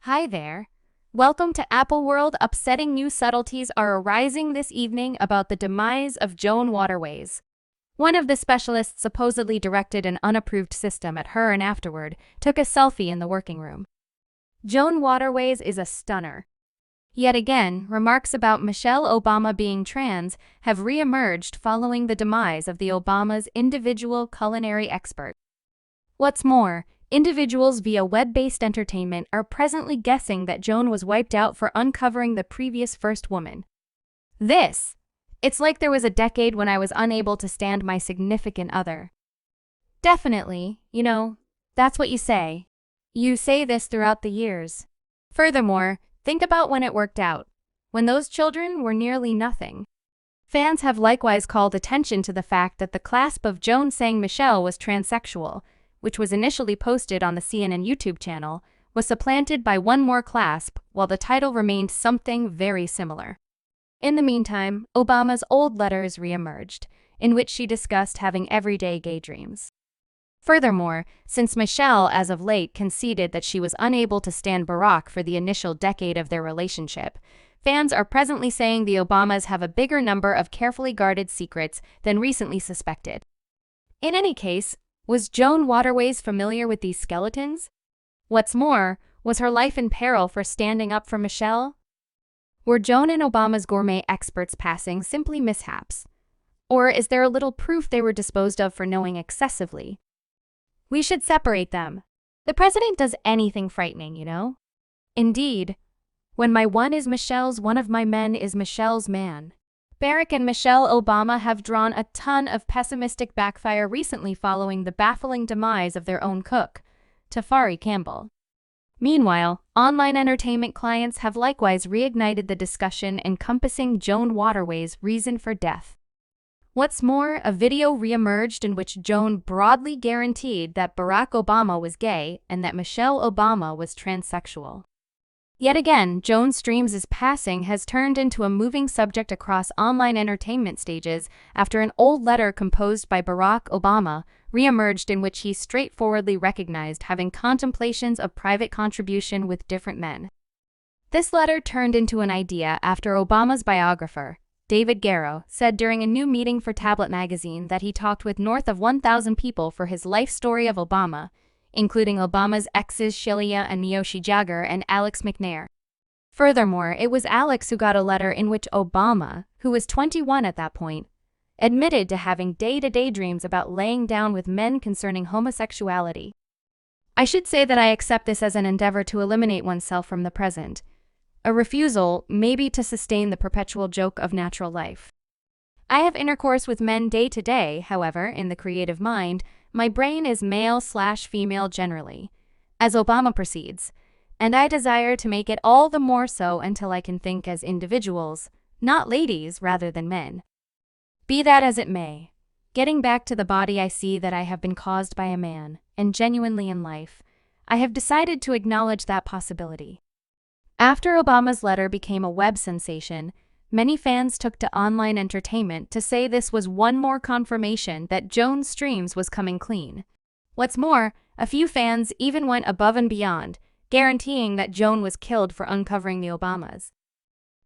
Hi there. Welcome to Apple World. Upsetting new subtleties are arising this evening about the demise of Joan Waterways. One of the specialists supposedly directed an unapproved system at her and afterward took a selfie in the working room. Joan Waterways is a stunner. Yet again, remarks about Michelle Obama being trans have re-emerged following the demise of the Obama's individual culinary expert. What's more, individuals via web-based entertainment are presently guessing that Joan was wiped out for uncovering the previous first woman. It's like there was a decade when I was unable to stand my significant other. Definitely, that's what you say. You say this throughout the years. Furthermore, think about when it worked out, when those children were nearly nothing. Fans have likewise called attention to the fact that the clasp of Joan saying Michelle was transsexual, which was initially posted on the CNN YouTube channel, was supplanted by one more clasp while the title remained something very similar. In the meantime, Obama's old letters re-emerged, in which she discussed having everyday gay dreams. Furthermore, since Michelle as of late conceded that she was unable to stand Barack for the initial decade of their relationship, fans are presently saying the Obamas have a bigger number of carefully guarded secrets than recently suspected. In any case, was Joan Waterways familiar with these skeletons? What's more, was her life in peril for standing up for Michelle? Were Joan and Obama's gourmet experts passing simply mishaps? Or is there a little proof they were disposed of for knowing excessively? We should separate them. The president does anything frightening, Indeed, when my one is Michelle's, one of my men is Michelle's man. Barack and Michelle Obama have drawn a ton of pessimistic backfire recently following the baffling demise of their own cook, Tafari Campbell. Meanwhile, online entertainment clients have likewise reignited the discussion encompassing Joan Waterways' reason for death. What's more, a video re-emerged in which Joan broadly guaranteed that Barack Obama was gay and that Michelle Obama was transsexual. Yet again, Joan Streams' passing has turned into a moving subject across online entertainment stages after an old letter composed by Barack Obama re-emerged in which he straightforwardly recognized having contemplations of private contribution with different men. This letter turned into an idea after Obama's biographer, David Garrow, said during a new meeting for Tablet magazine that he talked with north of 1,000 people for his life story of Obama, including Obama's exes Shelia and Miyoshi Jagger and Alex McNair. Furthermore, it was Alex who got a letter in which Obama, who was 21 at that point, admitted to having day-to-day dreams about laying down with men concerning homosexuality. I should say that I accept this as an endeavor to eliminate oneself from the present, a refusal, maybe, to sustain the perpetual joke of natural life. I have intercourse with men day to day, however, in the creative mind, my brain is male/female generally, as Obama proceeds, and I desire to make it all the more so until I can think as individuals, not ladies rather than men. Be that as it may, getting back to the body, I see that I have been caused by a man, and genuinely in life, I have decided to acknowledge that possibility. After Obama's letter became a web sensation, many fans took to online entertainment to say this was one more confirmation that Joan Streams was coming clean. What's more, a few fans even went above and beyond, guaranteeing that Joan was killed for uncovering the Obamas.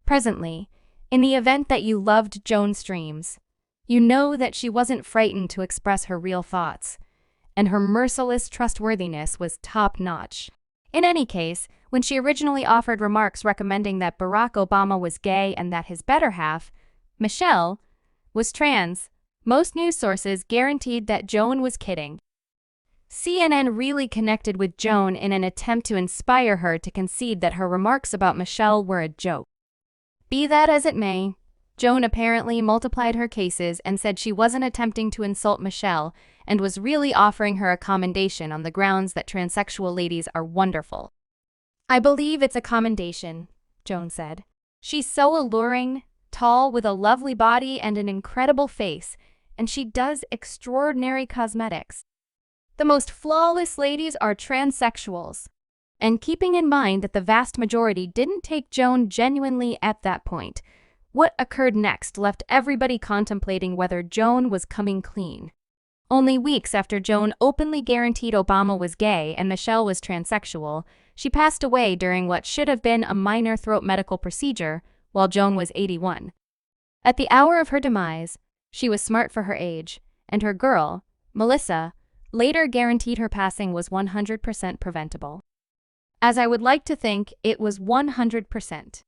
Presently, in the event that you loved Joan Streams, you know that she wasn't frightened to express her real thoughts, and her merciless trustworthiness was top-notch. In any case, when she originally offered remarks recommending that Barack Obama was gay and that his better half, Michelle, was trans, most news sources guaranteed that Joan was kidding. CNN really connected with Joan in an attempt to inspire her to concede that her remarks about Michelle were a joke. Be that as it may, Joan apparently multiplied her cases and said she wasn't attempting to insult Michelle and was really offering her a commendation on the grounds that transsexual ladies are wonderful. I believe it's a commendation, Joan said. She's so alluring, tall, with a lovely body and an incredible face, and she does extraordinary cosmetics. The most flawless ladies are transsexuals. And keeping in mind that the vast majority didn't take Joan genuinely at that point, what occurred next left everybody contemplating whether Joan was coming clean. Only weeks after Joan openly guaranteed Obama was gay and Michelle was transsexual, She passed away during what should have been a minor throat medical procedure, while Joan was 81. At the hour of her demise, she was smart for her age, and her girl, Melissa, later guaranteed her passing was 100% preventable. As I would like to think, it was 100%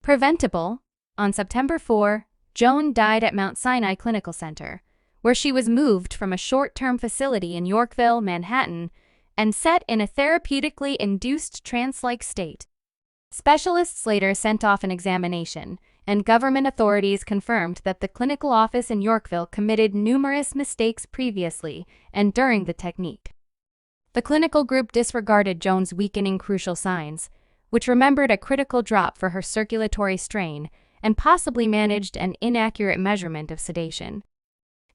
preventable. On September 4, Joan died at Mount Sinai Clinical Center, where she was moved from a short-term facility in Yorkville, Manhattan, and set in a therapeutically induced trance-like state. Specialists later sent off an examination, and government authorities confirmed that the clinical office in Yorkville committed numerous mistakes previously and during the technique. The clinical group disregarded Joan's weakening crucial signs, which remembered a critical drop for her circulatory strain, and possibly managed an inaccurate measurement of sedation.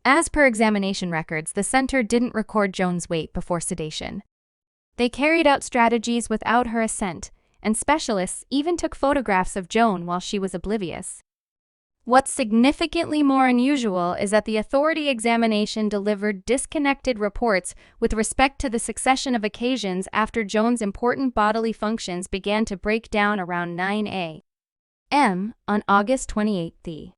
As per examination records, the center didn't record Joan's weight before sedation. They carried out strategies without her assent, and specialists even took photographs of Joan while she was oblivious. What's significantly more unusual is that the authority examination delivered disconnected reports with respect to the succession of occasions after Joan's important bodily functions began to break down around 9 a.m. on August 28.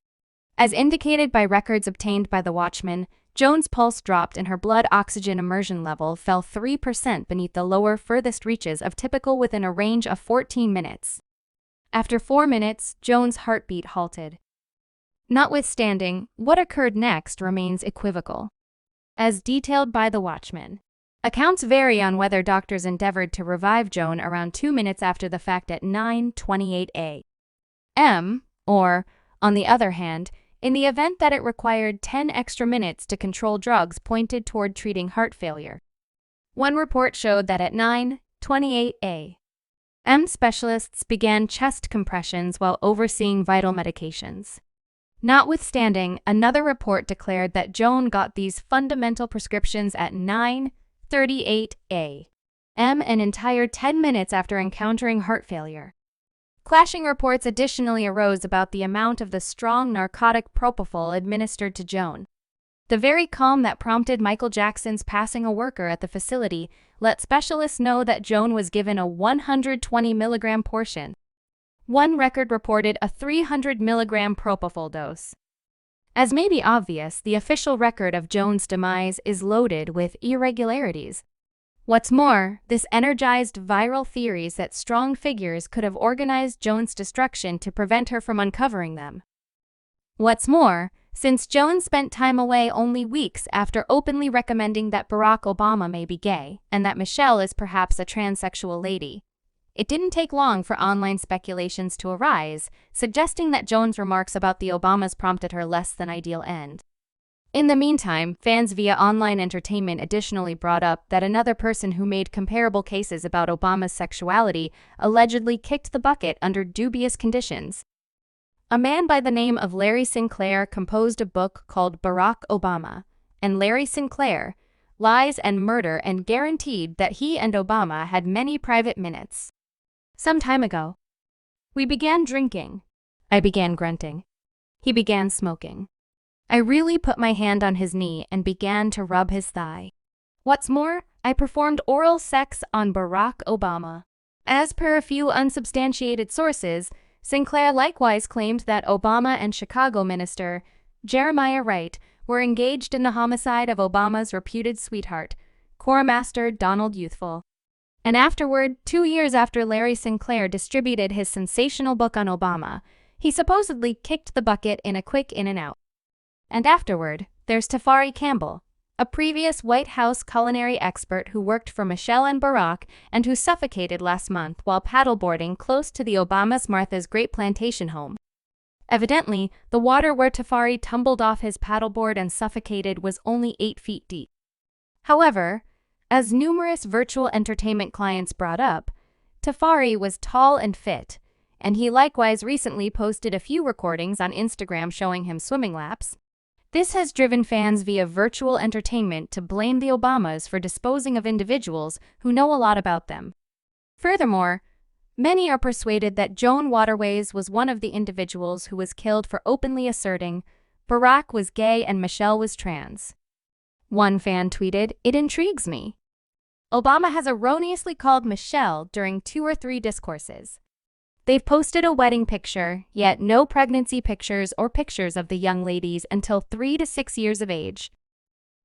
As indicated by records obtained by the Watchman, Joan's pulse dropped and her blood oxygen immersion level fell 3% beneath the lower furthest reaches of typical within a range of 14 minutes. After 4 minutes, Joan's heartbeat halted. Notwithstanding, what occurred next remains equivocal. As detailed by the Watchman, accounts vary on whether doctors endeavored to revive Joan around 2 minutes after the fact at 9:28 a.m., or, on the other hand, in the event that it required 10 extra minutes to control drugs pointed toward treating heart failure. One report showed that at 9:28 a.m. specialists began chest compressions while overseeing vital medications. Notwithstanding, another report declared that Joan got these fundamental prescriptions at 9:38 a.m., an entire 10 minutes after encountering heart failure. Clashing reports additionally arose about the amount of the strong narcotic propofol administered to Joan. The very calm that prompted Michael Jackson's passing a worker at the facility let specialists know that Joan was given a 120 milligram portion. One record reported a 300 milligram propofol dose. As may be obvious, the official record of Joan's demise is loaded with irregularities. What's more, this energized viral theories that strong figures could have organized Joan's destruction to prevent her from uncovering them. What's more, since Joan spent time away only weeks after openly recommending that Barack Obama may be gay and that Michelle is perhaps a transsexual lady, it didn't take long for online speculations to arise, suggesting that Joan's remarks about the Obamas prompted her less than ideal end. In the meantime, fans via online entertainment additionally brought up that another person who made comparable cases about Obama's sexuality allegedly kicked the bucket under dubious conditions. A man by the name of Larry Sinclair composed a book called Barack Obama and Larry Sinclair, Lies and Murder, and guaranteed that he and Obama had many private minutes. Some time ago, we began drinking. I began grunting. He began smoking. I really put my hand on his knee and began to rub his thigh. What's more, I performed oral sex on Barack Obama. As per a few unsubstantiated sources, Sinclair likewise claimed that Obama and Chicago minister Jeremiah Wright were engaged in the homicide of Obama's reputed sweetheart, Choirmaster Donald Youthful. And afterward, 2 years after Larry Sinclair distributed his sensational book on Obama, he supposedly kicked the bucket in a quick in and out. And afterward, there's Tafari Campbell, a previous White House culinary expert who worked for Michelle and Barack and who suffocated last month while paddleboarding close to the Obamas' Martha's Great Plantation home. Evidently, the water where Tafari tumbled off his paddleboard and suffocated was only 8 feet deep. However, as numerous virtual entertainment clients brought up, Tafari was tall and fit, and he likewise recently posted a few recordings on Instagram showing him swimming laps. This has driven fans via virtual entertainment to blame the Obamas for disposing of individuals who know a lot about them. Furthermore, many are persuaded that Joan Waterways was one of the individuals who was killed for openly asserting Barack was gay and Michelle was trans. One fan tweeted, "It intrigues me. Obama has erroneously called Michelle during 2 or 3 discourses. They've posted a wedding picture, yet no pregnancy pictures or pictures of the young ladies until 3 to 6 years of age.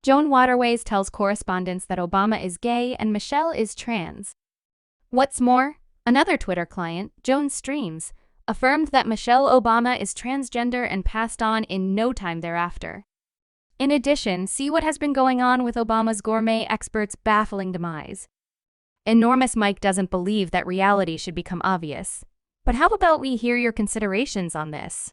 Joan Waterways tells correspondents that Obama is gay and Michelle is trans. What's more, another Twitter client, Joan Streams, affirmed that Michelle Obama is transgender and passed on in no time thereafter. In addition, see what has been going on with Obama's gourmet expert's baffling demise. Enormous Mike doesn't believe that reality should become obvious. But how about we hear your considerations on this?